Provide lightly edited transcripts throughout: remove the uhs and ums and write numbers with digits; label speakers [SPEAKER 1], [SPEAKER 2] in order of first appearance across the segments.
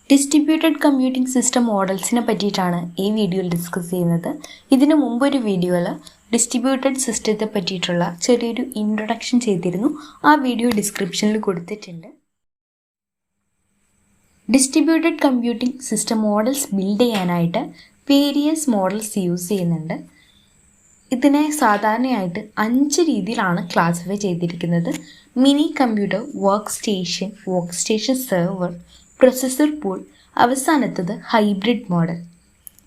[SPEAKER 1] Distributed computing system മോഡൽസിനെ പറ്റിയിട്ടാണ് ഈ വീഡിയോയിൽ ഡിസ്കസ് ചെയ്യുന്നത്. ഇതിനു മുമ്പൊരു വീഡിയോയിൽ ഡിസ്ട്രിബ്യൂട്ടഡ് സിസ്റ്റത്തെ പറ്റിയിട്ടുള്ള ചെറിയൊരു ഇൻട്രൊഡക്ഷൻ ചെയ്തിരുന്നു. ആ വീഡിയോ ഡിസ്ക്രിപ്ഷനിൽ കൊടുത്തിട്ടുണ്ട്. Distributed computing system models build ചെയ്യാനായിട്ട് വേരിയസ് മോഡൽസ് യൂസ് ചെയ്യുന്നുണ്ട്. ഇതിനെ സാധാരണയായിട്ട് 5 രീതിയിലാണ് ക്ലാസിഫൈ ചെയ്തിരിക്കുന്നത്. Mini computer, work station server, processor pool, അവസാനത്തത് ഹൈബ്രിഡ് മോഡൽ.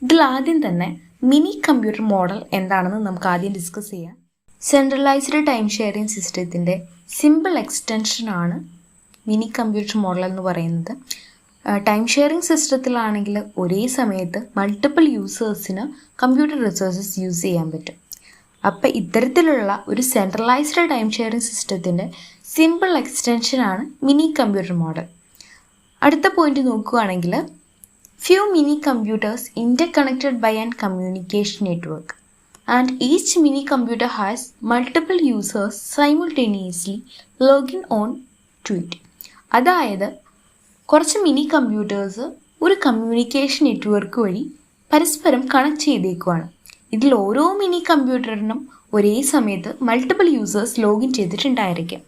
[SPEAKER 1] ഇതിലാദ്യം തന്നെ മിനി കമ്പ്യൂട്ടർ മോഡൽ എന്താണെന്ന് നമുക്ക് ആദ്യം ഡിസ്കസ് ചെയ്യാം. സെൻട്രലൈസ്ഡ് ടൈം ഷെയറിംഗ് സിസ്റ്റത്തിൻ്റെ സിമ്പിൾ എക്സ്റ്റൻഷനാണ് മിനി കമ്പ്യൂട്ടർ മോഡൽ എന്ന് പറയുന്നത്. ടൈം ഷെയറിംഗ് സിസ്റ്റത്തിലാണെങ്കിൽ ഒരേ സമയത്ത് മൾട്ടിപ്പിൾ യൂസേഴ്സിന് കമ്പ്യൂട്ടർ റിസോഴ്സസ് യൂസ് ചെയ്യാൻ പറ്റും. അപ്പോൾ ഇത്തരത്തിലുള്ള ഒരു സെൻട്രലൈസ്ഡ് ടൈം ഷെയറിംഗ് സിസ്റ്റത്തിൻ്റെ സിമ്പിൾ എക്സ്റ്റൻഷനാണ് മിനി കമ്പ്യൂട്ടർ മോഡൽ. അടുത്ത പോയിന്റ് നോക്കുകയാണെങ്കിൽ few mini computers interconnected by an communication network and each mini computer has multiple users simultaneously login on to it. അതായത് കുറച്ച് മിനി കമ്പ്യൂട്ടേഴ്സ് ഒരു കമ്മ്യൂണിക്കേഷൻ നെറ്റ്വർക്ക് വഴി പരസ്പരം connect ചെയ്തേക്കുവാണ്. ഇതിൽ ഓരോ മിനി കമ്പ്യൂട്ടറിനും ഒരേ സമയത്ത് മൾട്ടിപ്പിൾ യൂസേഴ്സ് ലോഗിൻ ചെയ്തിട്ടുണ്ടായിരിക്കും.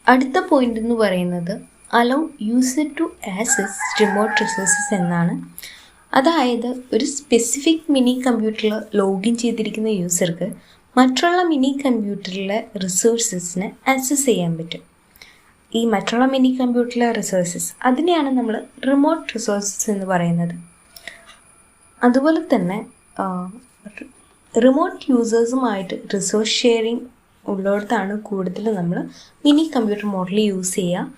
[SPEAKER 1] അടുത്ത പോയിന്റ് എന്ന് പറയുന്നത് allow user to access remote resources എന്നാണ്. അതായത് ഒരു സ്പെസിഫിക് മിനി കമ്പ്യൂട്ടറിൽ ലോഗിൻ ചെയ്തിരിക്കുന്ന യൂസർക്ക് മറ്റുള്ള മിനി കമ്പ്യൂട്ടറിലെ റിസോഴ്സസിന് ആക്സസ് ചെയ്യാൻ പറ്റും. ഈ മറ്റുള്ള മിനി കമ്പ്യൂട്ടറിലെ റിസോഴ്സസ് അതിനെയാണ് നമ്മൾ റിമോട്ട് റിസോഴ്സസ് എന്ന് പറയുന്നത്. അതുപോലെ തന്നെ റിമോട്ട് യൂസേഴ്സുമായിട്ട് റിസോഴ്സ് ഷെയറിംഗ് ഉള്ളിടത്താണ് കൂടുതൽ നമ്മൾ മിനി കമ്പ്യൂട്ടർ മോഡൽ യൂസ് ചെയ്യുക.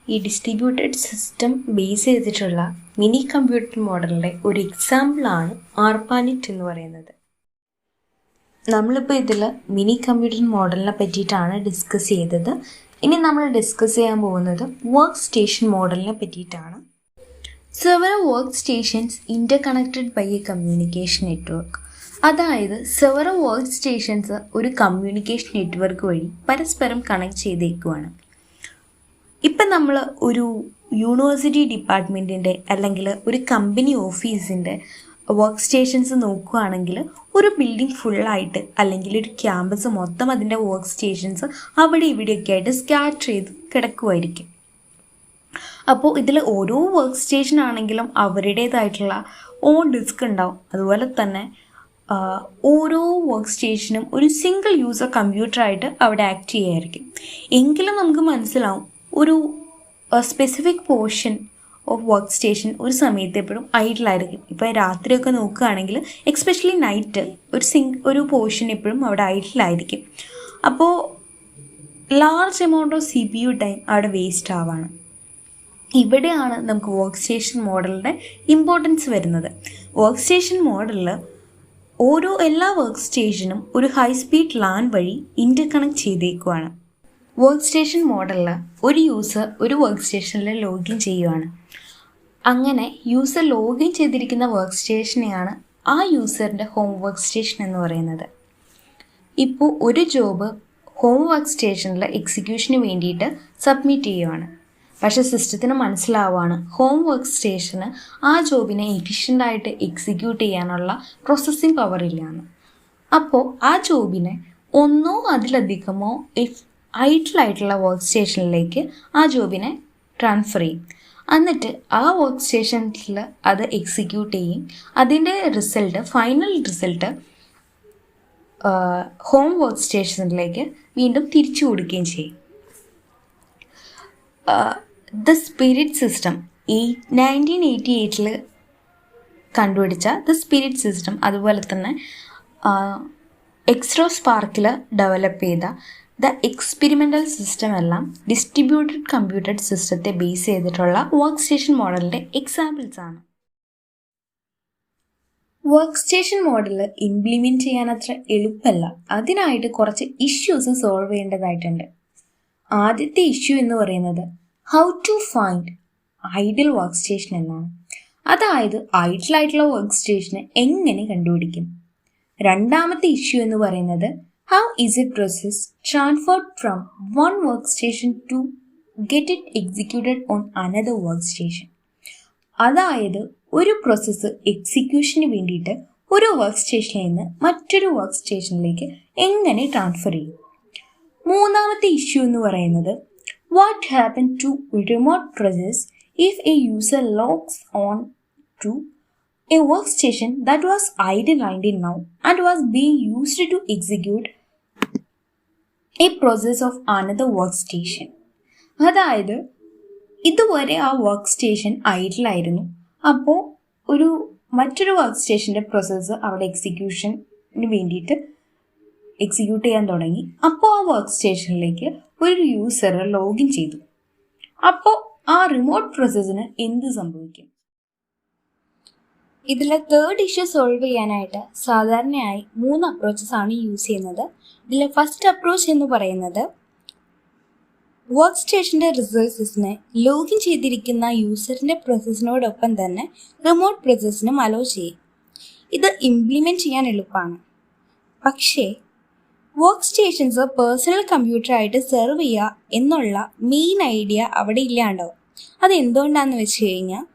[SPEAKER 1] ഈ ഡിസ്ട്രിബ്യൂട്ടഡ് സിസ്റ്റം ബേസ് ചെയ്തിട്ടുള്ള മിനി കമ്പ്യൂട്ടർ മോഡലിൻ്റെ ഒരു എക്സാമ്പിളാണ് ആർപാനെറ്റ് എന്ന് പറയുന്നത്. നമ്മളിപ്പോൾ ഇതിൽ മിനി കമ്പ്യൂട്ടർ മോഡലിനെ പറ്റിയിട്ടാണ് ഡിസ്കസ് ചെയ്തത്. ഇനി നമ്മൾ ഡിസ്കസ് ചെയ്യാൻ പോകുന്നത് വർക്ക് സ്റ്റേഷൻ മോഡലിനെ പറ്റിയിട്ടാണ്. Several work stations interconnected by a communication network. അതായത് സെവറൽ വർക്ക് സ്റ്റേഷൻസ് ഒരു കമ്മ്യൂണിക്കേഷൻ നെറ്റ്വർക്ക് വഴി പരസ്പരം കണക്ട് ചെയ്തേക്കുവാണ്. ഇപ്പം നമ്മൾ ഒരു യൂണിവേഴ്സിറ്റി ഡിപ്പാർട്ട്മെൻറ്റിൻ്റെ അല്ലെങ്കിൽ ഒരു കമ്പനി ഓഫീസിൻ്റെ വർക്ക് സ്റ്റേഷൻസ് നോക്കുകയാണെങ്കിൽ ഒരു ബിൽഡിംഗ് ഫുള്ളായിട്ട് അല്ലെങ്കിൽ ഒരു ക്യാമ്പസ് മൊത്തം അതിൻ്റെ വർക്ക് സ്റ്റേഷൻസ് അവിടെ ഇവിടെയൊക്കെ ആയിട്ട് സ്കാറ്റർ ചെയ്ത് കിടക്കുമായിരിക്കും. അപ്പോൾ ഇതിൽ ഓരോ വർക്ക് സ്റ്റേഷൻ ആണെങ്കിലും അവരുടേതായിട്ടുള്ള ഓൺ ഡിസ്ക് ഉണ്ടാവും. അതുപോലെ തന്നെ ഓരോ വർക്ക് സ്റ്റേഷനും ഒരു സിംഗിൾ യൂസർ കമ്പ്യൂട്ടറായിട്ട് അവിടെ ആക്ട് ചെയ്യുമായിരിക്കും. എങ്കിലും നമുക്ക് മനസ്സിലാവും ഒരു specific portion of work station ഒരു സമയത്ത് എപ്പോഴും ഐഡിലായിരിക്കും. ഇപ്പോൾ രാത്രിയൊക്കെ നോക്കുകയാണെങ്കിൽ എക്സ്പെഷ്യലി നൈറ്റ് ഒരു പോർഷൻ എപ്പോഴും അവിടെ ഐഡിലായിരിക്കും. അപ്പോൾ large amount of CPU time അവിടെ വേസ്റ്റ് ആവാണ്. ഇവിടെയാണ് നമുക്ക് വർക്ക് സ്റ്റേഷൻ മോഡലിൻ്റെ ഇമ്പോർട്ടൻസ് വരുന്നത്. വർക്ക് സ്റ്റേഷൻ മോഡലിൽ എല്ലാ വർക്ക് സ്റ്റേഷനും ഒരു ഹൈ സ്പീഡ് LAN വഴി ഇൻ്റർകണക്ട് ചെയ്തേക്കുവാണ്. വർക്ക് സ്റ്റേഷൻ മോഡലിൽ ഒരു യൂസർ ഒരു വർക്ക് സ്റ്റേഷനിൽ ലോഗിൻ ചെയ്യുവാണ്. അങ്ങനെ യൂസർ ലോഗിൻ ചെയ്തിരിക്കുന്ന വർക്ക് സ്റ്റേഷനെയാണ് ആ യൂസറിൻ്റെ ഹോം വർക്ക് സ്റ്റേഷൻ എന്ന് പറയുന്നത്. ഇപ്പോൾ ഒരു ജോബ് ഹോം വർക്ക് സ്റ്റേഷനിൽ എക്സിക്യൂഷന് വേണ്ടിയിട്ട് സബ്മിറ്റ് ചെയ്യുവാണ്. പക്ഷേ സിസ്റ്റത്തിന് മനസ്സിലാവുകയാണ് ഹോം വർക്ക് സ്റ്റേഷന് ആ ജോബിനെ എഫിഷ്യൻ്റായിട്ട് എക്സിക്യൂട്ട് ചെയ്യാനുള്ള പ്രോസസ്സിംഗ് പവർ ഇല്ലയെന്ന്. അപ്പോൾ ആ ജോബിനെ ഒന്നോ അതിലധികമോ ഐഡിലായിട്ടുള്ള വർക്ക് സ്റ്റേഷനിലേക്ക് ആ ജോബിനെ ട്രാൻസ്ഫർ ചെയ്യും. എന്നിട്ട് ആ വർക്ക് സ്റ്റേഷനിൽ അത് എക്സിക്യൂട്ട് ചെയ്യും. അതിൻ്റെ ഫൈനൽ റിസൾട്ട് ഹോം വർക്ക് സ്റ്റേഷനിലേക്ക് വീണ്ടും തിരിച്ചു കൊടുക്കുകയും ചെയ്യും. ദ സ്പിരിറ്റ് സിസ്റ്റം 1988 കണ്ടുപിടിച്ച ദ സ്പിരിറ്റ് സിസ്റ്റം, അതുപോലെ തന്നെ എക്സ്ട്രോസ്പാർക്കിൽ ഡെവലപ്പ് ചെയ്ത ദ എക്സ്പെരിമെൻ്റൽ സിസ്റ്റം എല്ലാം ഡിസ്ട്രിബ്യൂട്ടഡ് കമ്പ്യൂട്ടഡ് സിസ്റ്റത്തെ ബേസ് ചെയ്തിട്ടുള്ള വർക്ക് സ്റ്റേഷൻ മോഡലിൻ്റെ എക്സാമ്പിൾസ് ആണ്. വർക്ക് സ്റ്റേഷൻ മോഡൽ ഇംപ്ലിമെൻറ്റ് ചെയ്യാൻ അത്ര എളുപ്പമല്ല. അതിനായിട്ട് കുറച്ച് ഇഷ്യൂസ് സോൾവ് ചെയ്യേണ്ടതായിട്ടുണ്ട്. ആദ്യത്തെ ഇഷ്യൂ എന്ന് പറയുന്നത് how to find idle work station എന്നാണ്. അതായത് ഐഡിലായിട്ടുള്ള വർക്ക് സ്റ്റേഷനെ എങ്ങനെ കണ്ടുപിടിക്കും. രണ്ടാമത്തെ ഇഷ്യൂ എന്ന് പറയുന്നത് how is a process transferred from one workstation to get it executed on another workstation. അതായത് ഒരു പ്രോസസ്സ് എക്സിക്യൂഷന് വേണ്ടിയിട്ട് ഒരു വർക്ക് സ്റ്റേഷനിൽ നിന്ന് മറ്റൊരു വർക്ക് സ്റ്റേഷനിലേക്ക് എങ്ങനെ ട്രാൻസ്ഫർ ചെയ്യും. മൂന്നാമത്തെ ഇഷ്യൂ എന്ന് പറയുന്നത് what happen to remote process if a user logs on to a work station that was idle now and was being used to execute a process of another workstation. അതായത് ഇതുവരെ ആ work station ഐഡിലായിരുന്നു. അപ്പോൾ മറ്റൊരു work സ്റ്റേഷൻ്റെ process അവിടെ എക്സിക്യൂഷന് വേണ്ടിയിട്ട് execute ചെയ്യാൻ തുടങ്ങി. അപ്പോൾ ആ വർക്ക് സ്റ്റേഷനിലേക്ക് ഒരു യൂസർ ലോഗിൻ ചെയ്തു. അപ്പോൾ ആ റിമോട്ട് പ്രോസസ്സിന് എന്ത് സംഭവിക്കും? ഇതിലെ തേർഡ് ഇഷ്യൂ സോൾവ് ചെയ്യാനായിട്ട് സാധാരണയായി 3 അപ്രോച്ചസ് ആണ് യൂസ് ചെയ്യുന്നത്. ഇതിലെ ഫസ്റ്റ് അപ്രോച്ച് എന്ന് പറയുന്നത് വർക്ക് സ്റ്റേഷൻ്റെ റിസോഴ്സസിനെ ലോഗിൻ ചെയ്തിരിക്കുന്ന യൂസറിൻ്റെ പ്രോസസ്സിനോടൊപ്പം തന്നെ റിമോട്ട് പ്രോസസ്സിനും അലോ ചെയ്യും. ഇത് ഇംപ്ലിമെൻറ്റ് ചെയ്യാൻ എളുപ്പമാണ്. പക്ഷേ വർക്ക് സ്റ്റേഷൻസ് പേഴ്സണൽ കമ്പ്യൂട്ടറായിട്ട് സെർവ് ചെയ്യുക എന്നുള്ള മെയിൻ ഐഡിയ അവിടെ ഇല്ലാണ്ടാവും. അതെന്തുകൊണ്ടാണെന്ന് വെച്ച് കഴിഞ്ഞാൽ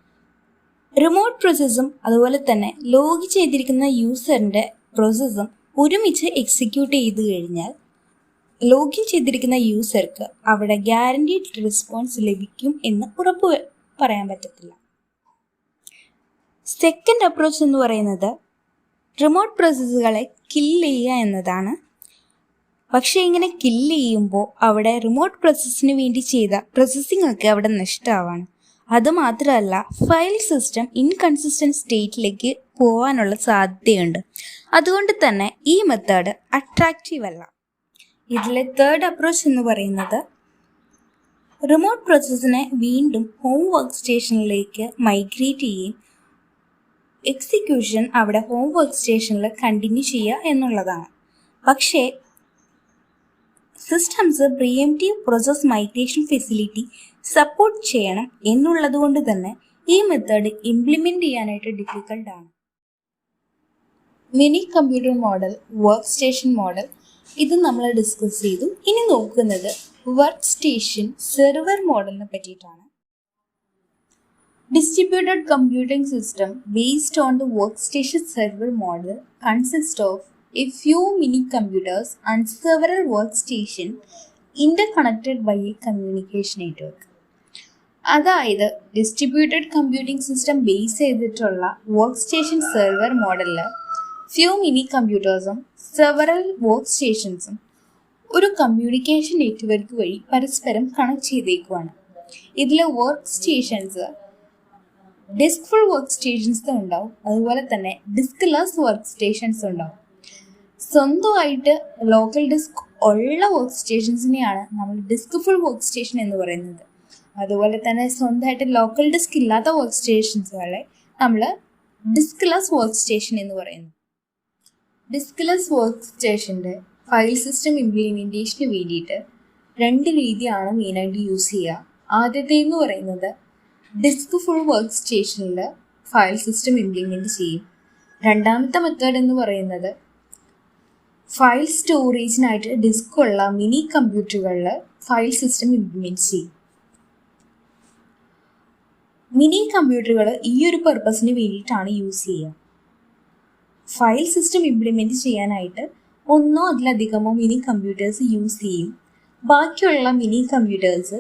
[SPEAKER 1] റിമോട്ട് പ്രോസസ്സും അതുപോലെ തന്നെ ലോഗിൻ ചെയ്തിരിക്കുന്ന യൂസറിൻ്റെ പ്രോസസ്സും ഒരുമിച്ച് എക്സിക്യൂട്ട് ചെയ്ത് കഴിഞ്ഞാൽ ലോഗിൻ ചെയ്തിരിക്കുന്ന യൂസർക്ക് അവിടെ ഗ്യാരണ്ടീഡ് റെസ്പോൺസ് ലഭിക്കും എന്ന് ഉറപ്പ് പറയാൻ പറ്റത്തില്ല. സെക്കൻഡ് അപ്രോച്ച് എന്ന് പറയുന്നത് റിമോട്ട് പ്രോസസ്സുകളെ കില്ല് ചെയ്യുക എന്നതാണ്. പക്ഷേ ഇങ്ങനെ കില്ല് ചെയ്യുമ്പോൾ അവിടെ റിമോട്ട് പ്രോസസ്സിന് വേണ്ടി ചെയ്ത പ്രോസസ്സിംഗ് ഒക്കെ അവിടെ നഷ്ടമാവാണ്. അതുമാത്രമല്ല ഫയൽ സിസ്റ്റം ഇൻകൺസിസ്റ്റൻറ്റ് സ്റ്റേറ്റിലേക്ക് പോകാനുള്ള സാധ്യതയുണ്ട്. അതുകൊണ്ട് തന്നെ ഈ മെത്തേഡ് അട്രാക്റ്റീവ് അല്ല. ഇതിലെ തേർഡ് അപ്രോച്ച് എന്ന് പറയുന്നത് റിമോട്ട് പ്രോസസ്സിനെ വീണ്ടും ഹോം വർക്ക് സ്റ്റേഷനിലേക്ക് മൈഗ്രേറ്റ് ചെയ്യുകയും എക്സിക്യൂഷൻ അവിടെ ഹോം വർക്ക് സ്റ്റേഷനിൽ കണ്ടിന്യൂ ചെയ്യുക എന്നുള്ളതാണ്. പക്ഷേ systems preemptive process migration facility support ചെയ്യണം എന്നുള്ളത് കൊണ്ട് തന്നെ ഈ മെത്തേഡ് ഇംപ്ലിമെൻറ്റ് ചെയ്യാനായിട്ട് ഡിഫിക്കൽട്ടാണ്. Mini computer model, work station model ഇത് നമ്മൾ ഡിസ്കസ് ചെയ്തു. ഇനി നോക്കുന്നത് വർക്ക് സ്റ്റേഷൻ സെർവർ മോഡലിനെ പറ്റിയിട്ടാണ്. Distributed computing system based on the work station server model consist of a few mini computers and several work station interconnected by a communication network. അതായത് distributed computing system base ചെയ്തിട്ടുള്ള work station server മോഡലിൽ few mini കമ്പ്യൂട്ടേഴ്സും several work സ്റ്റേഷൻസും ഒരു communication network വഴി പരസ്പരം connect ചെയ്തേക്കുവാണ്. ഇതിൽ work stations diskful work stations ഉണ്ടാവും, അതുപോലെ തന്നെ ഡിസ്ക്ലെസ് വർക്ക് സ്റ്റേഷൻസ് ഉണ്ടാവും. സ്വന്തമായിട്ട് ലോക്കൽ ഡിസ്ക് ഉള്ള വർക്ക് സ്റ്റേഷൻസിനെയാണ് നമ്മൾ ഡിസ്ക്ഫുൾ വർക്ക് സ്റ്റേഷൻ എന്ന് പറയുന്നത്. അതുപോലെ തന്നെ സ്വന്തമായിട്ട് ലോക്കൽ ഡിസ്ക് ഇല്ലാത്ത വർക്ക് സ്റ്റേഷൻസുകളെ നമ്മൾ ഡിസ്ക്ലെസ് വർക്ക് സ്റ്റേഷൻ എന്ന് പറയുന്നു. ഡിസ്ക്ലെസ് വർക്ക് സ്റ്റേഷൻ്റെ ഫയൽ സിസ്റ്റം ഇംപ്ലിമെൻറ്റേഷന് വേണ്ടിയിട്ട് 2 രീതിയാണ് മെയിനായിട്ട് യൂസ് ചെയ്യുക. ആദ്യത്തെ എന്ന് പറയുന്നത് ഡിസ്ക് ഫുൾ വർക്ക് സ്റ്റേഷനിൽ ഫയൽ സിസ്റ്റം ഇംപ്ലിമെൻറ്റ് ചെയ്യും. രണ്ടാമത്തെ മെത്തേഡ് എന്ന് പറയുന്നത് ഫയൽ സ്റ്റോറേജിനായിട്ട് ഡിസ്ക് ഉള്ള മിനി കമ്പ്യൂട്ടറുകളിൽ ഫയൽ സിസ്റ്റം ഇംപ്ലിമെൻറ്റ് ചെയ്യും. മിനി കമ്പ്യൂട്ടറുകൾ ഈ ഒരു പർപ്പസിന് വേണ്ടിയിട്ടാണ് യൂസ് ചെയ്യുക. ഫയൽ സിസ്റ്റം ഇംപ്ലിമെൻറ്റ് ചെയ്യാനായിട്ട് ഒന്നോ അതിലധികമോ മിനി കമ്പ്യൂട്ടേഴ്സ് യൂസ് ചെയ്യും. ബാക്കിയുള്ള mini computers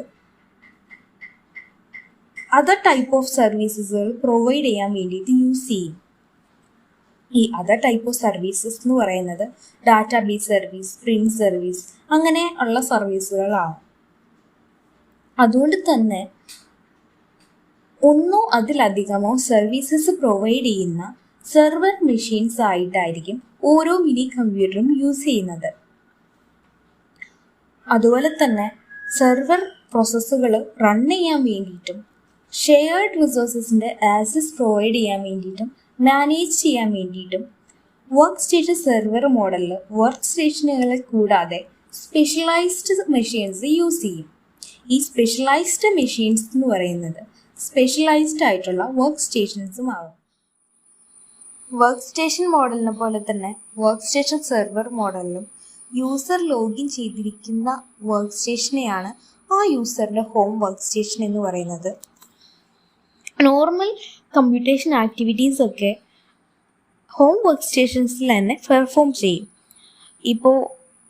[SPEAKER 1] other type of സർവീസസുകൾ പ്രൊവൈഡ് ചെയ്യാൻ വേണ്ടിയിട്ട് യൂസ് ചെയ്യും. ഈ അതർ ടൈപ്പ് ഓഫ് സർവീസസ് എന്ന് പറയുന്നത് ഡാറ്റാബേസ് സർവീസ്, പ്രിന്റ് സർവീസ് അങ്ങനെ ഉള്ള സർവീസുകളാണ്. അതുകൊണ്ട് തന്നെ ഒന്നോ അതിലധികമോ സർവീസസ് പ്രൊവൈഡ് ചെയ്യുന്ന സെർവർ മെഷീൻസ് ആയിട്ടായിരിക്കും ഓരോ മിനി കമ്പ്യൂട്ടറും യൂസ് ചെയ്യുന്നത്. അതുപോലെ തന്നെ സെർവർ പ്രോസസ്സുകൾ റൺ ചെയ്യാൻ വേണ്ടിയിട്ടും ഷെയർഡ് റിസോഴ്സസിൻ്റെ ആക്സസ് പ്രൊവൈഡ് ചെയ്യാൻ വേണ്ടിയിട്ടും മാനേജ് ചെയ്യാൻ വേണ്ടിയിട്ടും വർക്ക് സ്റ്റേഷൻ സെർവർ മോഡലിൽ വർക്ക് സ്റ്റേഷനുകളെ കൂടാതെ സ്പെഷ്യലൈസ്ഡ് മെഷീൻസ് യൂസ് ചെയ്യും. ഈ സ്പെഷ്യലൈസ്ഡ് മെഷീൻസ് എന്ന് പറയുന്നത് സ്പെഷ്യലൈസ്ഡ് ആയിട്ടുള്ള വർക്ക് സ്റ്റേഷൻസും ആകും. വർക്ക് സ്റ്റേഷൻ മോഡലിനെ പോലെ തന്നെ വർക്ക് സ്റ്റേഷൻ സെർവർ മോഡലിലും യൂസർ ലോഗിൻ ചെയ്തിരിക്കുന്ന വർക്ക് സ്റ്റേഷനെയാണ് ആ യൂസറിൻ്റെ ഹോം വർക്ക് സ്റ്റേഷൻ എന്ന് പറയുന്നത്. നോർമൽ കമ്പ്യൂട്ടേഷൻ ആക്ടിവിറ്റീസൊക്കെ ഹോം വർക്ക് സ്റ്റേഷൻസിൽ തന്നെ പെർഫോം ചെയ്യും. ഇപ്പോൾ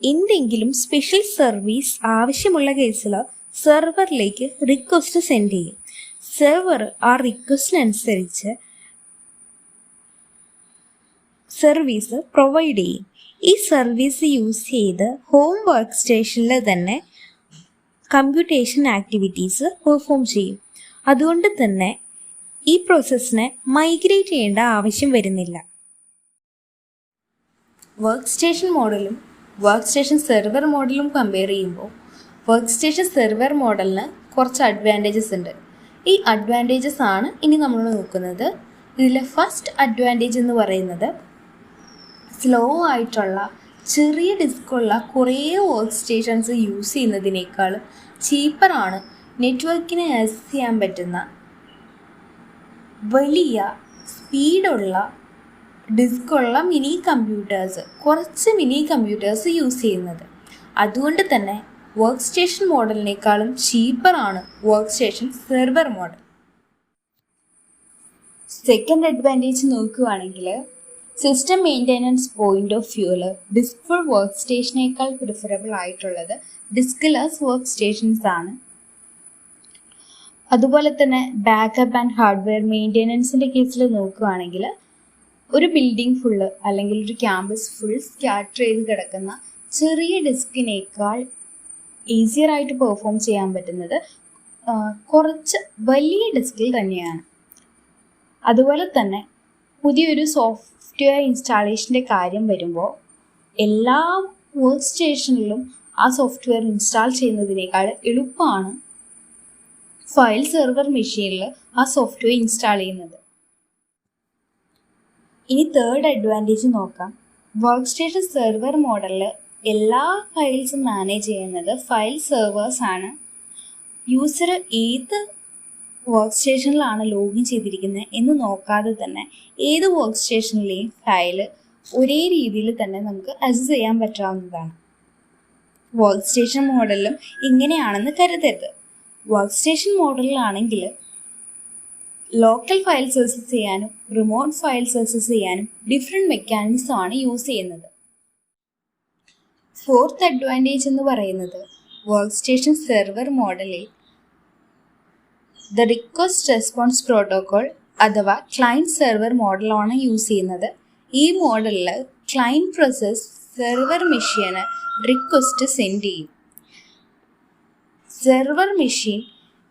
[SPEAKER 1] എന്തെങ്കിലും സ്പെഷ്യൽ സർവീസ് ആവശ്യമുള്ള കേസിൽ സെർവറിലേക്ക് റിക്വസ്റ്റ് സെൻഡ് ചെയ്യും. സെർവർ ആ റിക്വസ്റ്റിനനുസരിച്ച് സർവീസ് പ്രൊവൈഡ് ചെയ്യും. ഈ സർവീസ് യൂസ് ചെയ്ത് ഹോം വർക്ക് സ്റ്റേഷനിൽ തന്നെ കമ്പ്യൂട്ടേഷൻ ആക്ടിവിറ്റീസ് പെർഫോം ചെയ്യും. അതുകൊണ്ട് തന്നെ ഈ പ്രോസസ്സിനെ മൈഗ്രേറ്റ് ചെയ്യേണ്ട ആവശ്യം വരുന്നില്ല. വർക്ക് സ്റ്റേഷൻ മോഡലും വർക്ക് സ്റ്റേഷൻ സെർവർ മോഡലും കമ്പയർ ചെയ്യുമ്പോൾ വർക്ക് സ്റ്റേഷൻ സെർവർ മോഡലിന് കുറച്ച് അഡ്വാൻറ്റേജസ് ഉണ്ട്. ഈ അഡ്വാൻറ്റേജസ് ആണ് ഇനി നമ്മൾ നോക്കുന്നത്. ഇതിലെ ഫസ്റ്റ് അഡ്വാൻറ്റേജ് എന്ന് പറയുന്നത് സ്ലോ ആയിട്ടുള്ള ചെറിയ ഡിസ്കുള്ള കുറേ വർക്ക് സ്റ്റേഷൻസ് യൂസ് ചെയ്യുന്നതിനേക്കാൾ ചീപ്പറാണ് നെറ്റ്വർക്കിനെ ആക്സസ് ചെയ്യാൻ പറ്റുന്ന വലിയ സ്പീഡുള്ള ഡിസ്കുള്ള കുറച്ച് മിനി കമ്പ്യൂട്ടേഴ്സ് യൂസ് ചെയ്യുന്നത്. അതുകൊണ്ട് തന്നെ വർക്ക് സ്റ്റേഷൻ മോഡലിനേക്കാളും ചീപ്പറാണ് work station server model. Second advantage നോക്കുകയാണെങ്കിൽ സിസ്റ്റം മെയിൻ്റെനൻസ് പോയിന്റ് ഓഫ് വ്യൂവിൽ ഡിസ്ക്ഫുൾ വർക്ക് സ്റ്റേഷനേക്കാൾ പ്രിഫറബിൾ ആയിട്ടുള്ളത് ഡിസ്ക്ലെസ് വർക്ക് സ്റ്റേഷൻസ് ആണ്. അതുപോലെ തന്നെ ബാക്കപ്പ് ആൻഡ് ഹാർഡ്വെയർ മെയിൻ്റെനൻസിൻ്റെ കേസിൽ നോക്കുകയാണെങ്കിൽ ഒരു ബിൽഡിംഗ് ഫുള്ള് അല്ലെങ്കിൽ ഒരു ക്യാമ്പസ് ഫുൾ സ്കാറ്റർ ചെയ്ത് കിടക്കുന്ന ചെറിയ ഡിസ്കിനേക്കാൾ ഈസിയറായിട്ട് പെർഫോം ചെയ്യാൻ പറ്റുന്നത് കുറച്ച് വലിയ ഡിസ്കിൽ തന്നെയാണ്. അതുപോലെ തന്നെ പുതിയൊരു സോഫ്റ്റ്വെയർ ഇൻസ്റ്റാളേഷൻ്റെ കാര്യം വരുമ്പോൾ എല്ലാ വർക്ക് സ്റ്റേഷനിലും ആ സോഫ്റ്റ്വെയർ ഇൻസ്റ്റാൾ ചെയ്യുന്നതിനേക്കാൾ എളുപ്പമാണ് ഫയൽ സെർവർ മെഷീനിൽ ആ സോഫ്റ്റ്വെയർ ഇൻസ്റ്റാൾ ചെയ്യുന്നത്. ഇനി തേർഡ് അഡ്വാൻറ്റേജ് നോക്കാം. വർക്ക് സ്റ്റേഷൻ സെർവർ മോഡലിൽ എല്ലാ ഫയൽസും മാനേജ് ചെയ്യുന്നത് ഫയൽ സെർവേഴ്സ് ആണ്. യൂസർ ഏത് വർക്ക് സ്റ്റേഷനിലാണ് ലോഗിൻ ചെയ്തിരിക്കുന്നത് എന്ന് നോക്കാതെ തന്നെ ഏത് വർക്ക് സ്റ്റേഷനിലെയും ഫയൽ ഒരേ രീതിയിൽ തന്നെ നമുക്ക് ആക്സസ് ചെയ്യാൻ പറ്റാവുന്നതാണ്. വർക്ക് സ്റ്റേഷൻ മോഡലിലും ഇങ്ങനെയാണെന്ന് കരുതരുത്. വർക്ക് സ്റ്റേഷൻ മോഡലിലാണെങ്കിൽ ലോക്കൽ ഫയൽസ് ആക്സസ് ചെയ്യാനും റിമോട്ട് ഫയൽസ് ആക്സസ് ചെയ്യാനും ഡിഫറെൻറ്റ് മെക്കാനിസമാണ് യൂസ് ചെയ്യുന്നത്. ഫോർത്ത് അഡ്വാൻറ്റേജ് എന്ന് പറയുന്നത് വർക്ക് സ്റ്റേഷൻ സെർവർ മോഡലിൽ ദ റിക്വസ്റ്റ് റെസ്പോൺസ് പ്രോട്ടോകോൾ അഥവാ ക്ലയൻറ്റ് സെർവർ മോഡലാണ് യൂസ് ചെയ്യുന്നത്. ഈ മോഡലിൽ ക്ലയൻറ്റ് പ്രോസസ് സെർവർ മെഷീന് റിക്വസ്റ്റ് സെൻഡ് ചെയ്യും. സെർവർ മെഷീൻ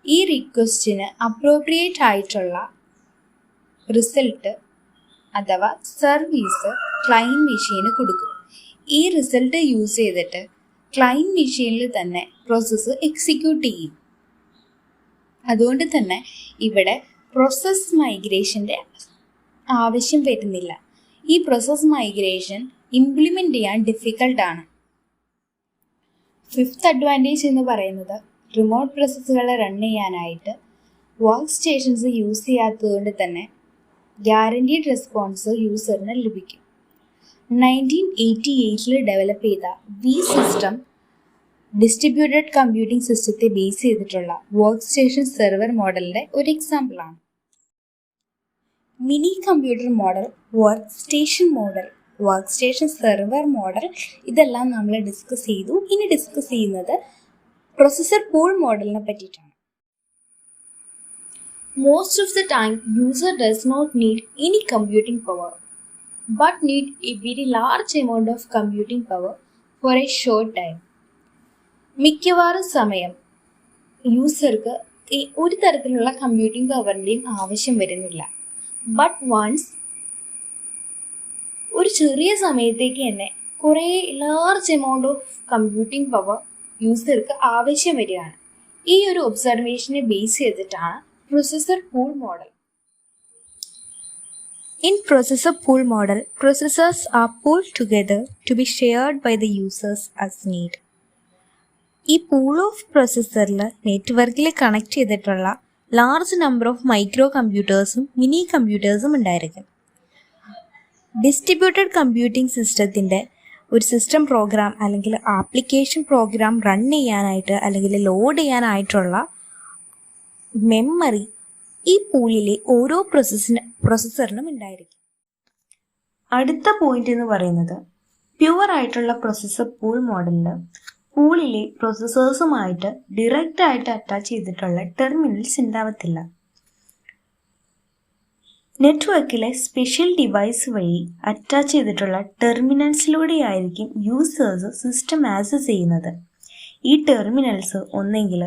[SPEAKER 1] ഈ റിക്വസ്റ്റിന് അപ്രോപ്രിയേറ്റ് ആയിട്ടുള്ള റിസൾട്ട് അഥവാ സർവീസ് ക്ലയൻറ്റ് മെഷീന് കൊടുക്കും. ഈ റിസൾട്ട് യൂസ് ചെയ്തിട്ട് ക്ലയൻറ്റ് മെഷീനിൽ തന്നെ പ്രോസസ്സ് എക്സിക്യൂട്ട് ചെയ്യും. അതുകൊണ്ട് തന്നെ ഇവിടെ പ്രോസസ് മൈഗ്രേഷൻ്റെ ആവശ്യം വരുന്നില്ല. ഈ പ്രോസസ് മൈഗ്രേഷൻ ഇംപ്ലിമെൻ്റ് ചെയ്യാൻ ഡിഫിക്കൽട്ടാണ്. ഫിഫ്ത്ത് അഡ്വാൻറ്റേജ് എന്ന് പറയുന്നത് റിമോട്ട് പ്രോസസ്സുകളെ റൺ ചെയ്യാനായിട്ട് വർക്ക് സ്റ്റേഷൻസ് യൂസ് ചെയ്യാത്തതുകൊണ്ട് തന്നെ ഗ്യാരൻറ്റീഡ് റെസ്പോൺസ് യൂസറിന് ലഭിക്കും. 1988 ഡെവലപ്പ് ചെയ്ത വി സിസ്റ്റം ഡിസ്ട്രിബ്യൂട്ടഡ് കമ്പ്യൂട്ടിംഗ് സിസ്റ്റത്തെ ബേസ് ചെയ്തിട്ടുള്ള വർക്ക് സ്റ്റേഷൻ സെർവർ മോഡലിൻ്റെ ഒരു എക്സാമ്പിളാണ്. Mini computer model, work station model, work station server model ഇതെല്ലാം നമ്മൾ ഡിസ്കസ് ചെയ്തു. ഇനി ഡിസ്കസ് ചെയ്യുന്നത് പ്രോസസർ പൂൾ മോഡലിനെ പറ്റിയിട്ടാണ്. Most of the time, user does not need any computing power, but need a very large amount of computing power for a short time. മിക്കവാറും സമയം യൂസർക്ക് ഒരു തരത്തിലുള്ള കമ്പ്യൂട്ടിംഗ് പവറിൻ്റെയും ആവശ്യം വരുന്നില്ല. ബട്ട് വൺസ് ഒരു ചെറിയ സമയത്തേക്ക് തന്നെ കുറേ large amount of computing power യൂസർക്ക് ആവശ്യം വരികയാണ്. ഈ ഒരു ഒബ്സർവേഷനെ ബേസ് ചെയ്തിട്ടാണ് processor pool model. In processor pool model, processors are pooled together to be shared by the users as need. ഈ പൂൾ ഓഫ് പ്രോസസ്സറിൽ നെറ്റ്വർക്കിൽ കണക്ട് ചെയ്തിട്ടുള്ള ലാർജ് നമ്പർ ഓഫ് മൈക്രോ കമ്പ്യൂട്ടേഴ്സും മിനി കമ്പ്യൂട്ടേഴ്സും ഉണ്ടായിരിക്കും. ഡിസ്ട്രിബ്യൂട്ടഡ് കമ്പ്യൂട്ടിംഗ് സിസ്റ്റത്തിൻ്റെ ഒരു സിസ്റ്റം പ്രോഗ്രാം അല്ലെങ്കിൽ ആപ്ലിക്കേഷൻ പ്രോഗ്രാം റൺ ചെയ്യാനായിട്ട് അല്ലെങ്കിൽ ലോഡ് ചെയ്യാനായിട്ടുള്ള മെമ്മറി ഈ പൂളിലെ ഓരോ പ്രോസസ്സറിനും ഉണ്ടായിരിക്കും. അടുത്ത പോയിന്റ് എന്ന് പറയുന്നത് പ്യുവർ ആയിട്ടുള്ള പ്രോസസ്സർ പൂൾ മോഡലിൽ പൂളിലെ പ്രോസസ്സേഴ്സുമായിട്ട് ഡയറക്റ്റ് ആയിട്ട് അറ്റാച്ച് ചെയ്തിട്ടുള്ള ടെർമിനൽസ് ഉണ്ടാവത്തില്ല. നെറ്റ്വർക്കിലെ സ്പെഷ്യൽ ഡിവൈസ് വഴി അറ്റാച്ച് ചെയ്തിട്ടുള്ള ടെർമിനൽസിലൂടെയായിരിക്കും യൂസേഴ്സ് സിസ്റ്റം ആക്സസ് ചെയ്യുന്നത്. ഈ ടെർമിനൽസ് ഒന്നെങ്കിൽ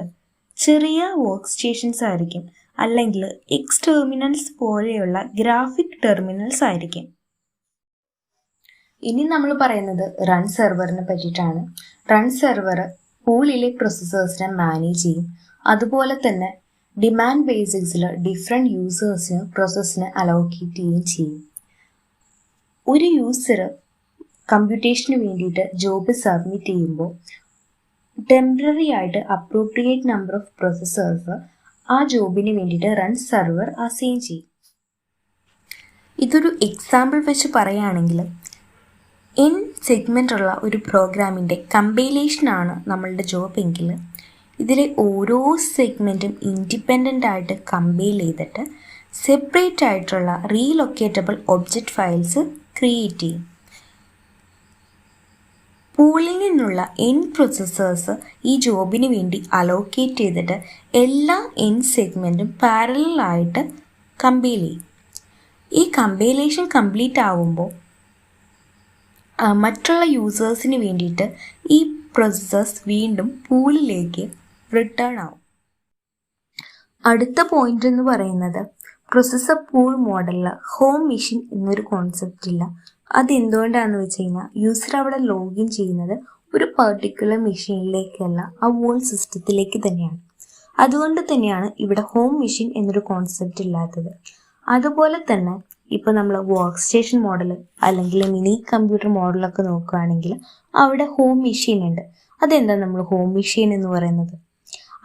[SPEAKER 1] ചെറിയ വർക്ക് സ്റ്റേഷൻസ് ആയിരിക്കും, അല്ലെങ്കിൽ എക്സ് ടെർമിനൽസ് പോലെയുള്ള ഗ്രാഫിക് ടെർമിനൽസ് ആയിരിക്കും. ഇനി നമ്മൾ പറയുന്നത് റൺ സെർവറിനെ പറ്റിയിട്ടാണ്. റൺ സെർവർ പൂളിലെ പ്രോസസ്സേഴ്സിനെ മാനേജ് ചെയ്യും. അതുപോലെ തന്നെ ഡിമാൻഡ് ബേസിക്സിൽ ഡിഫറെൻറ്റ് യൂസേഴ്സിന് പ്രോസസ്സിനെ അലോക്കേറ്റ് ചെയ്യുകയും ചെയ്യും. ഒരു യൂസർ കമ്പ്യൂട്ടേഷന് വേണ്ടിയിട്ട് ജോബ് സബ്മിറ്റ് ചെയ്യുമ്പോൾ ടെമ്പററി ആയിട്ട് അപ്രോപ്രിയേറ്റ് നമ്പർ ഓഫ് പ്രോസസ്സേഴ്സ് ആ ജോബിന് വേണ്ടിയിട്ട് റൺ സെർവർ അസൈൻ ചെയ്യും. ഇതൊരു എക്സാമ്പിൾ വെച്ച് പറയുകയാണെങ്കിൽ n സെഗ്മെൻ്റ് ഉള്ള ഒരു പ്രോഗ്രാമിൻ്റെ കമ്പൈലേഷനാണ് നമ്മളുടെ ജോബ് എങ്കിൽ ഇതിലെ ഓരോ സെഗ്മെൻറ്റും ഇൻഡിപെൻഡൻ്റ് ആയിട്ട് കമ്പൈൽ ചെയ്തിട്ട് സെപ്പറേറ്റ് ആയിട്ടുള്ള റീലൊക്കേറ്റബിൾ ഒബ്ജക്റ്റ് ഫയൽസ് ക്രിയേറ്റ് ചെയ്യും. പൂളിൽ നിന്നുള്ള n പ്രോസസ്സേഴ്സ് ഈ ജോബിന് വേണ്ടി അലോക്കേറ്റ് ചെയ്തിട്ട് എല്ലാ n സെഗ്മെൻറ്റും പാരലലായിട്ട് കമ്പൈൽ ചെയ്യും. ഈ കമ്പൈലേഷൻ കംപ്ലീറ്റ് ആവുമ്പോൾ മറ്റുള്ള യൂസേഴ്സിന് വേണ്ടിയിട്ട് ഈ പ്രോസസ്സേഴ്സ് വീണ്ടും പൂളിലേക്ക് റിട്ടേൺ ആവും. അടുത്ത പോയിന്റ് എന്ന് പറയുന്നത് പ്രോസസ്സർ പൂൾ മോഡലിൽ ഹോം മെഷീൻ എന്നൊരു കോൺസെപ്റ്റ് ഇല്ല. അതെന്തുകൊണ്ടാണെന്ന് വെച്ച് കഴിഞ്ഞാൽ യൂസർ അവിടെ ലോഗിൻ ചെയ്യുന്നത് ഒരു പെർട്ടിക്കുലർ മെഷീനിലേക്കല്ല, ആ വോൾ സിസ്റ്റത്തിലേക്ക് തന്നെയാണ്. അതുകൊണ്ട് തന്നെയാണ് ഇവിടെ ഹോം മെഷീൻ എന്നൊരു കോൺസെപ്റ്റ് ഇല്ലാത്തത്. അതുപോലെ തന്നെ ഇപ്പോൾ നമ്മൾ വർക്ക് സ്റ്റേഷൻ മോഡൽ അല്ലെങ്കിൽ മിനി കമ്പ്യൂട്ടർ മോഡലൊക്കെ നോക്കുകയാണെങ്കിൽ അവിടെ ഹോം മെഷീൻ ഉണ്ട്. അതെന്താ നമ്മൾ ഹോം മെഷീൻ എന്ന് പറയുന്നത്?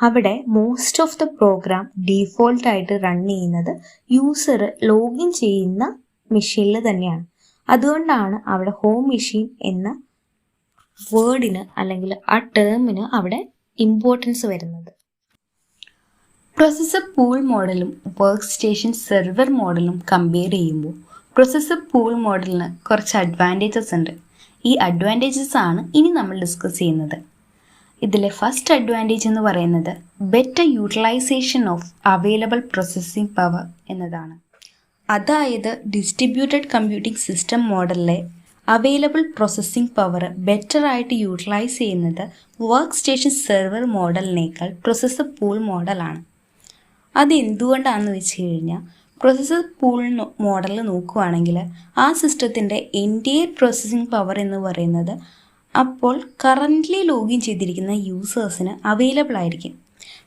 [SPEAKER 1] അവിടെ മോസ്റ്റ് ഓഫ് ദ പ്രോഗ്രാം ഡീഫോൾട്ടായിട്ട് റൺ ചെയ്യുന്നത് യൂസർ ലോഗിൻ ചെയ്യുന്ന മെഷീനിൽ തന്നെയാണ്. അതുകൊണ്ടാണ് അവിടെ ഹോം മെഷീൻ എന്ന വേർഡിന് അല്ലെങ്കിൽ ആ ടേമിന് അവിടെ ഇമ്പോർട്ടൻസ് വരുന്നത്. പ്രോസസ്സർ പൂൾ മോഡലും വർക്ക് സ്റ്റേഷൻ സെർവർ മോഡലും കമ്പയർ ചെയ്യുമ്പോൾ പ്രോസസ്സർ പൂൾ മോഡലിന് കുറച്ച് അഡ്വാൻറ്റേജസ് ഉണ്ട്. ഈ അഡ്വാൻറ്റേജസ് ആണ് ഇനി നമ്മൾ ഡിസ്കസ് ചെയ്യുന്നത്. ഇതിലെ ഫസ്റ്റ് അഡ്വാൻറ്റേജ് എന്ന് പറയുന്നത് better utilisation of available processing power എന്നതാണ്. അതായത് ഡിസ്ട്രിബ്യൂട്ടഡ് കമ്പ്യൂട്ടിംഗ് സിസ്റ്റം മോഡലിലെ അവൈലബിൾ പ്രോസസ്സിംഗ് പവർ ബെറ്റർ ആയിട്ട് യൂട്ടിലൈസ് ചെയ്യുന്നത് വർക്ക് സ്റ്റേഷൻ സെർവർ മോഡലിനേക്കാൾ പ്രോസസ്സർ പൂൾ മോഡലാണ്. അതെന്തുകൊണ്ടാണെന്ന് വെച്ച് കഴിഞ്ഞാൽ പ്രോസസ്സർ പൂൾ മോഡൽ നോക്കുകയാണെങ്കിൽ ആ സിസ്റ്റത്തിൻ്റെ എൻറ്റയർ പ്രോസസ്സിംഗ് പവർ എന്ന് പറയുന്നത് അപ്പോൾ കറൻ്റ്ലി ലോഗിൻ ചെയ്തിരിക്കുന്ന യൂസേഴ്സിന് അവൈലബിൾ ആയിരിക്കും.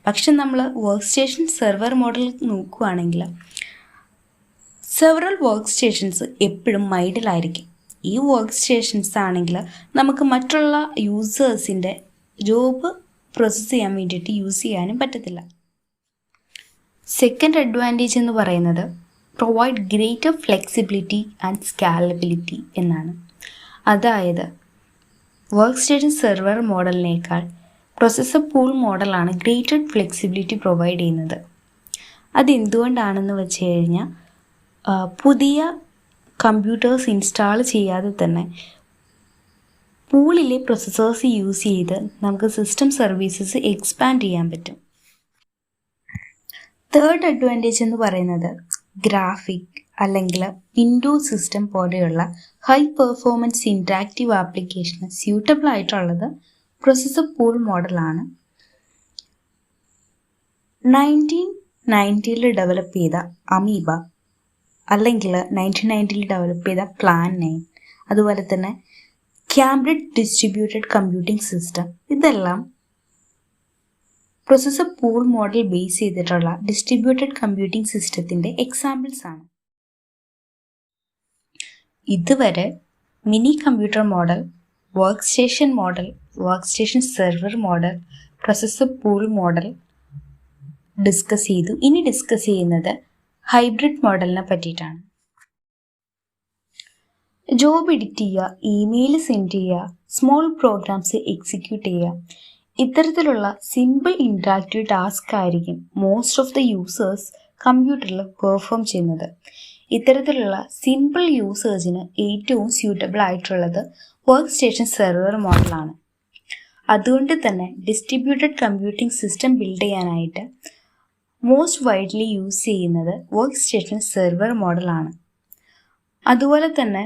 [SPEAKER 1] പക്ഷെ നമ്മൾ വർക്ക് സ്റ്റേഷൻ സെർവർ മോഡൽ നോക്കുകയാണെങ്കിൽ സെവറൽ വർക്ക് സ്റ്റേഷൻസ് എപ്പോഴും മൈഡിലായിരിക്കും. ഈ വർക്ക് സ്റ്റേഷൻസ് ആണെങ്കിൽ നമുക്ക് മറ്റുള്ള യൂസേഴ്സിൻ്റെ ജോബ് പ്രോസസ്സ് ചെയ്യാൻ വേണ്ടിയിട്ട് യൂസ് ചെയ്യാനും പറ്റത്തില്ല. സെക്കൻഡ് അഡ്വാൻറ്റേജ് എന്ന് പറയുന്നത് provide greater flexibility and scalability എന്നാണ്. അതായത് വർക്ക് സ്റ്റേഷൻ സെർവർ മോഡലിനേക്കാൾ പ്രോസസ്സർ പൂൾ മോഡലാണ് ഗ്രേറ്റർ ഫ്ലെക്സിബിലിറ്റി പ്രൊവൈഡ് ചെയ്യുന്നത്. അതെന്തുകൊണ്ടാണെന്ന് വെച്ച് കഴിഞ്ഞാൽ പുതിയ കമ്പ്യൂട്ടേഴ്സ് ഇൻസ്റ്റാൾ ചെയ്യാതെ തന്നെ പൂളിലെ പ്രോസസ്സേഴ്സ് യൂസ് ചെയ്ത് നമുക്ക് സിസ്റ്റം സർവീസസ് എക്സ്പാൻഡ് ചെയ്യാൻ പറ്റും. തേർഡ് അഡ്വാൻറ്റേജ് എന്ന് പറയുന്നത് ഗ്രാഫിക് അല്ലെങ്കിൽ വിൻഡോസ് സിസ്റ്റം പോലെയുള്ള ഹൈ പെർഫോമൻസ് ഇൻട്രാക്റ്റീവ് ആപ്ലിക്കേഷന് സ്യൂട്ടബിൾ ആയിട്ടുള്ളത് പ്രോസസ്സർ പൂൾ മോഡലാണ്. 1990 ഡെവലപ്പ് ചെയ്ത അമീബ അല്ലെങ്കിൽ 1990 ഡെവലപ്പ് ചെയ്ത പ്ലാൻ 9, അതുപോലെ തന്നെ ക്യാംബ്രിഡ്ജ് ഡിസ്ട്രിബ്യൂട്ടഡ് കമ്പ്യൂട്ടിംഗ് സിസ്റ്റം, ഇതെല്ലാം പ്രോസസ്സർ പൂൾ മോഡൽ ബേസ് ചെയ്തിട്ടുള്ള ഡിസ്ട്രിബ്യൂട്ടഡ് കമ്പ്യൂട്ടിംഗ് സിസ്റ്റത്തിൻ്റെ എക്സാമ്പിൾസ് ആണ്. ഇതുവരെ mini computer model, work station model, work station server model, processor pool model discuss ചെയ്തു. ഇനി ഡിസ്കസ് ചെയ്യുന്നത് ഹൈബ്രിഡ് മോഡലിനെ പറ്റിയിട്ടാണ്.
[SPEAKER 2] ജോബ് എഡിറ്റ് ചെയ്യുക, ഇമെയിൽ സെൻഡ് ചെയ്യുക, സ്മോൾ പ്രോഗ്രാംസ് എക്സിക്യൂട്ട് ചെയ്യുക. ഇത്തരത്തിലുള്ള സിമ്പിൾ ഇൻട്രാക്റ്റീവ് ടാസ്ക് ആയിരിക്കും മോസ്റ്റ് ഓഫ് ദ യൂസേഴ്സ് കമ്പ്യൂട്ടറിൽ പെർഫോം ചെയ്യുന്നത്. ഇത്തരത്തിലുള്ള സിമ്പിൾ യൂസേഴ്സിന് ഏറ്റവും സ്യൂട്ടബിൾ ആയിട്ടുള്ളത് വർക്ക് സ്റ്റേഷൻ സെർവർ മോഡലാണ്. അതുകൊണ്ട് തന്നെ ഡിസ്ട്രിബ്യൂട്ടഡ് കമ്പ്യൂട്ടിംഗ് സിസ്റ്റം ബിൽഡ് ചെയ്യാനായിട്ട് മോസ്റ്റ് വൈഡ്ലി യൂസ് ചെയ്യുന്നത് വർക്ക് സ്റ്റേഷൻ സെർവർ മോഡലാണ്. അതുപോലെ തന്നെ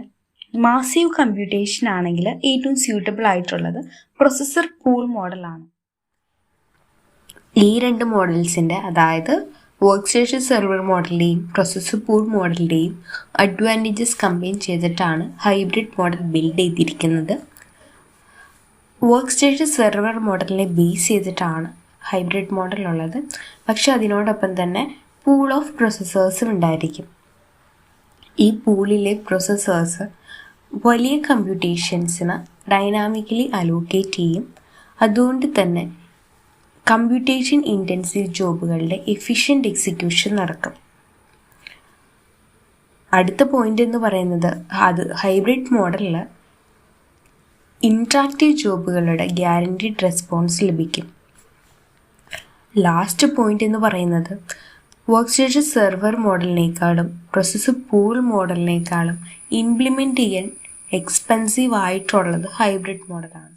[SPEAKER 2] മാസീവ് കമ്പ്യൂട്ടേഷൻ ആണെങ്കിൽ ഏറ്റവും സ്യൂട്ടബിൾ ആയിട്ടുള്ളത് പ്രൊസസ്സർ പൂൾ മോഡലാണ്. ഈ രണ്ട് മോഡൽസിൻ്റെ, അതായത് വർക്ക് സ്റ്റേഷൻ സെർവർ മോഡലിൻ്റെയും പ്രൊസസ്സർ പൂൾ മോഡലിൻ്റെയും അഡ്വാൻറ്റേജസ് കമ്പൈൻ ചെയ്തിട്ടാണ് ഹൈബ്രിഡ് മോഡൽ ബിൽഡ് ചെയ്തിരിക്കുന്നത്. വർക്ക് സ്റ്റേഷൻ സെർവർ മോഡലിനെ ബേസ് ചെയ്തിട്ടാണ് ഹൈബ്രിഡ് മോഡൽ ഉള്ളത്. പക്ഷെ അതിനോടൊപ്പം തന്നെ പൂൾ ഓഫ് പ്രൊസസ്സേഴ്സും ഉണ്ടായിരിക്കും. ഈ പൂളിലെ പ്രൊസസ്സേഴ്സ് വലിയ കമ്പ്യൂട്ടേഷൻസിന് ഡൈനാമിക്കലി അലോക്കേറ്റ് ചെയ്യും. അതുകൊണ്ട് തന്നെ കമ്പ്യൂട്ടേഷൻ ഇൻറ്റൻസീവ് ജോബുകളുടെ എഫിഷ്യൻ്റ് എക്സിക്യൂഷൻ നടക്കും. അടുത്ത പോയിന്റ് എന്ന് പറയുന്നത് ഹൈബ്രിഡ് മോഡലിൽ ഇൻട്രാക്റ്റീവ് ജോബുകളുടെ ഗ്യാരൻറ്റീഡ് റെസ്പോൺസ് ലഭിക്കും. ലാസ്റ്റ് പോയിന്റ് എന്ന് പറയുന്നത് വർക്ക് സ്റ്റേഷൻ സെർവർ മോഡലിനേക്കാളും പ്രൊസസ്സർ പൂൾ മോഡലിനേക്കാളും ഇംപ്ലിമെൻറ്റ് ചെയ്യാൻ എക്സ്പെൻസീവ് ആയിട്ടുള്ളത് ഹൈബ്രിഡ് മോഡലാണ്.